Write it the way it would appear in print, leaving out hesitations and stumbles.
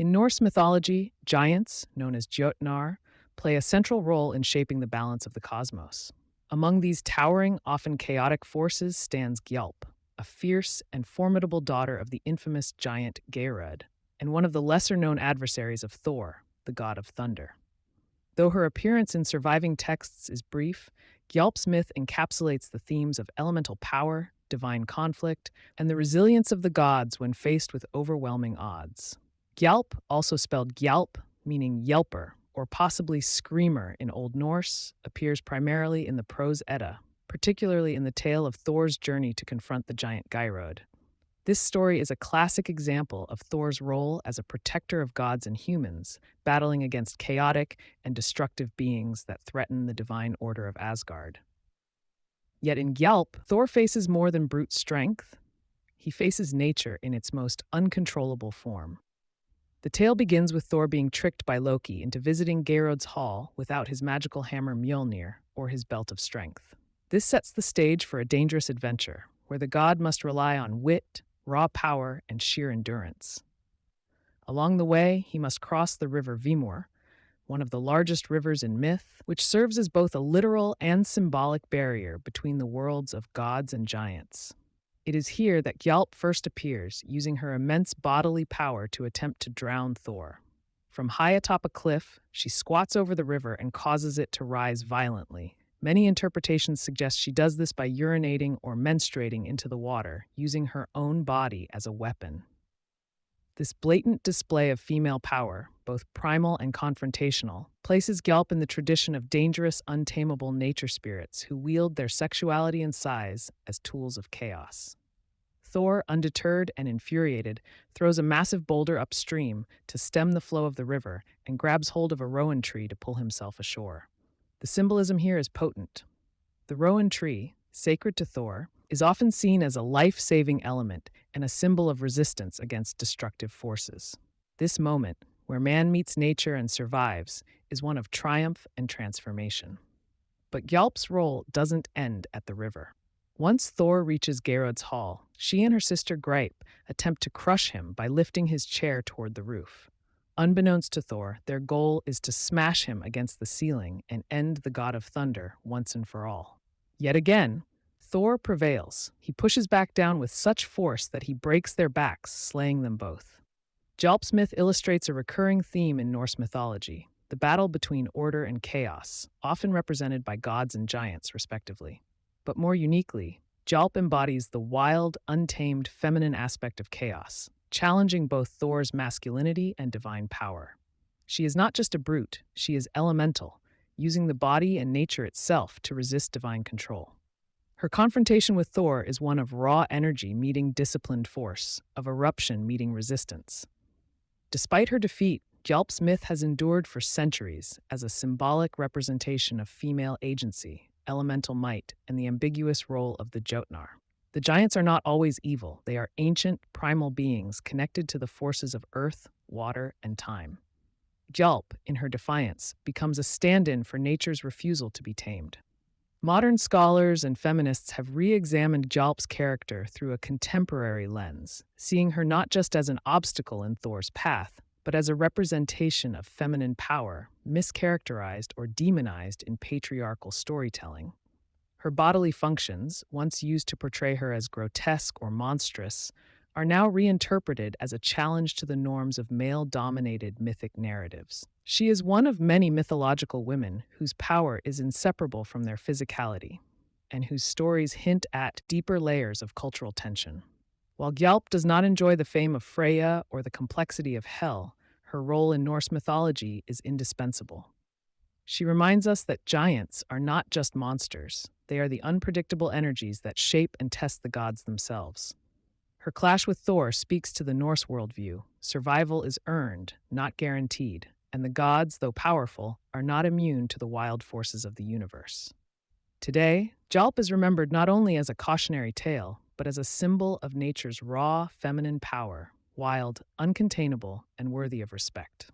In Norse mythology, giants, known as jötnar, play a central role in shaping the balance of the cosmos. Among these towering, often chaotic forces stands Gjalp, a fierce and formidable daughter of the infamous giant Geirröd, and one of the lesser-known adversaries of Thor, the god of thunder. Though her appearance in surviving texts is brief, Gjalp's myth encapsulates the themes of elemental power, divine conflict, and the resilience of the gods when faced with overwhelming odds. Gjalp, also spelled Gjalp, meaning yelper, or possibly screamer in Old Norse, appears primarily in the Prose Edda, particularly in the tale of Thor's journey to confront the giant Geirröd. This story is a classic example of Thor's role as a protector of gods and humans, battling against chaotic and destructive beings that threaten the divine order of Asgard. Yet in Gjalp, Thor faces more than brute strength. He faces nature in its most uncontrollable form. The tale begins with Thor being tricked by Loki into visiting Geirröd's hall without his magical hammer Mjolnir or his belt of strength. This sets the stage for a dangerous adventure, where the god must rely on wit, raw power, and sheer endurance. Along the way, he must cross the river Vimur, one of the largest rivers in myth, which serves as both a literal and symbolic barrier between the worlds of gods and giants. It is here that Gjalp first appears, using her immense bodily power to attempt to drown Thor. From high atop a cliff, she squats over the river and causes it to rise violently. Many interpretations suggest she does this by urinating or menstruating into the water, using her own body as a weapon. This blatant display of female power, both primal and confrontational, places Gjalp in the tradition of dangerous, untamable nature spirits who wield their sexuality and size as tools of chaos. Thor, undeterred and infuriated, throws a massive boulder upstream to stem the flow of the river and grabs hold of a rowan tree to pull himself ashore. The symbolism here is potent. The rowan tree, sacred to Thor, is often seen as a life-saving element and a symbol of resistance against destructive forces. This moment, where man meets nature and survives, is one of triumph and transformation. But Gjalp's role doesn't end at the river. Once Thor reaches Geirröd's hall, she and her sister Gjalp attempt to crush him by lifting his chair toward the roof. Unbeknownst to Thor, their goal is to smash him against the ceiling and end the god of thunder once and for all. Yet again, Thor prevails. He pushes back down with such force that he breaks their backs, slaying them both. Gjalp's myth illustrates a recurring theme in Norse mythology, the battle between order and chaos, often represented by gods and giants, respectively. But more uniquely, Gjalp embodies the wild, untamed, feminine aspect of chaos, challenging both Thor's masculinity and divine power. She is not just a brute, she is elemental, using the body and nature itself to resist divine control. Her confrontation with Thor is one of raw energy meeting disciplined force, of eruption meeting resistance. Despite her defeat, Gjalp's myth has endured for centuries as a symbolic representation of female agency, elemental might, and the ambiguous role of the jötnar. The giants are not always evil. They are ancient, primal beings connected to the forces of earth, water, and time. Gjalp, in her defiance, becomes a stand-in for nature's refusal to be tamed. Modern scholars and feminists have re-examined Gjalp's character through a contemporary lens, seeing her not just as an obstacle in Thor's path, but as a representation of feminine power, mischaracterized or demonized in patriarchal storytelling. Her bodily functions, once used to portray her as grotesque or monstrous, are now reinterpreted as a challenge to the norms of male-dominated mythic narratives. She is one of many mythological women whose power is inseparable from their physicality, and whose stories hint at deeper layers of cultural tension. While Gjalp does not enjoy the fame of Freya or the complexity of Hel, her role in Norse mythology is indispensable. She reminds us that giants are not just monsters, they are the unpredictable energies that shape and test the gods themselves. Her clash with Thor speaks to the Norse worldview. Survival is earned, not guaranteed, and the gods, though powerful, are not immune to the wild forces of the universe. Today, Gjalp is remembered not only as a cautionary tale, but as a symbol of nature's raw, feminine power, wild, uncontainable, and worthy of respect.